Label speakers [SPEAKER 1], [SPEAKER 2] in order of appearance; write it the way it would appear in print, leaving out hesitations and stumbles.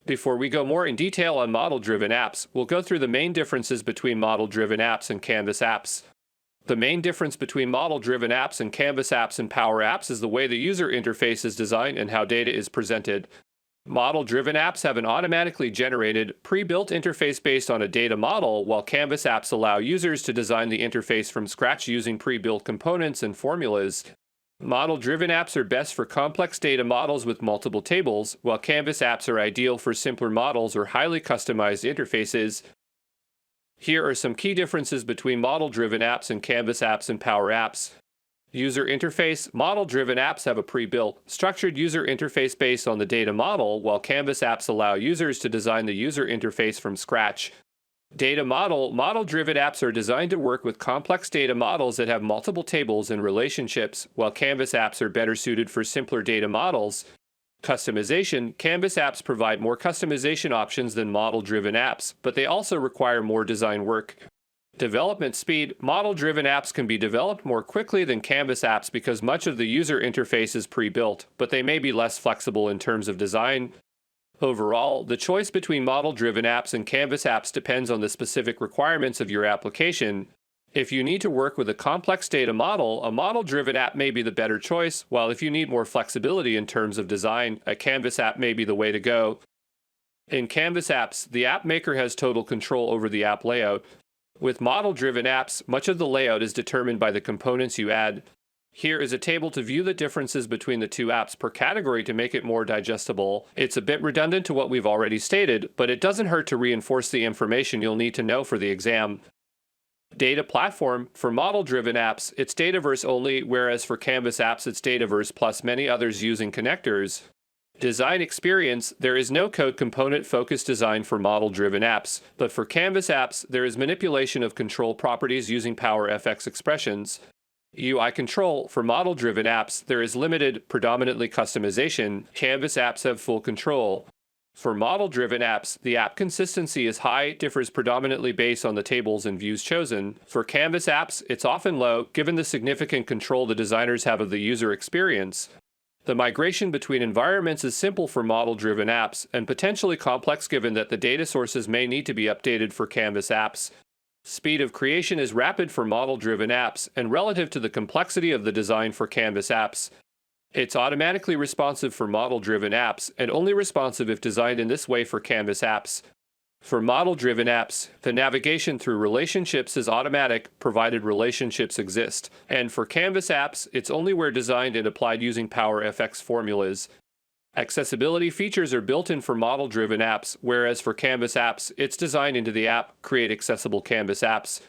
[SPEAKER 1] Before we go more in detail on model-driven apps, we'll go through the main differences between model-driven apps and Canvas apps. The main difference between model-driven apps and Canvas apps and Power Apps is the way the user interface is designed and how data is presented. Model-driven apps have an automatically generated, pre-built interface based on a data model, while Canvas apps allow users to design the interface from scratch using pre-built components and formulas. Model-driven apps are best for complex data models with multiple tables, while Canvas apps are ideal for simpler models or highly customized interfaces. Here are some key differences between model-driven apps and Canvas apps and Power Apps. User interface. Model-driven apps have a pre-built, structured user interface based on the data model, while Canvas apps allow users to design the user interface from scratch. Data model. Model-driven apps are designed to work with complex data models that have multiple tables and relationships, while Canvas apps are better suited for simpler data models. Customization. Canvas apps provide more customization options than model-driven apps, but they also require more design work. Development speed. Model-driven apps can be developed more quickly than Canvas apps because much of the user interface is pre-built, but they may be less flexible in terms of design. Overall, the choice between model-driven apps and Canvas apps depends on the specific requirements of your application. If you need to work with a complex data model, a model-driven app may be the better choice, while if you need more flexibility in terms of design, a Canvas app may be the way to go. In Canvas apps, the app maker has total control over the app layout. With model-driven apps, much of the layout is determined by the components you add. Here is a table to view the differences between the two apps per category to make it more digestible. It's a bit redundant to what we've already stated, but it doesn't hurt to reinforce the information you'll need to know for the exam. Data platform. For model-driven apps, it's Dataverse only, whereas for Canvas apps, it's Dataverse plus many others using connectors. Design experience. There is no code component-focused design for model-driven apps, but for Canvas apps, there is manipulation of control properties using PowerFX expressions. UI control. For model-driven apps, there is limited, predominantly customization. Canvas apps have full control. For model-driven apps, the app consistency is high, differs predominantly based on the tables and views chosen. For Canvas apps, it's often low, given the significant control the designers have of the user experience. The migration between environments is simple for model-driven apps, and potentially complex given that the data sources may need to be updated for Canvas apps. Speed of creation is rapid for model-driven apps, and relative to the complexity of the design for Canvas apps. It's automatically responsive for model-driven apps, and only responsive if designed in this way for Canvas apps. For model-driven apps, the navigation through relationships is automatic, provided relationships exist. And for Canvas apps, it's only where designed and applied using PowerFX formulas. Accessibility features are built in for model-driven apps, whereas for Canvas apps, it's designed into the app, create accessible Canvas apps.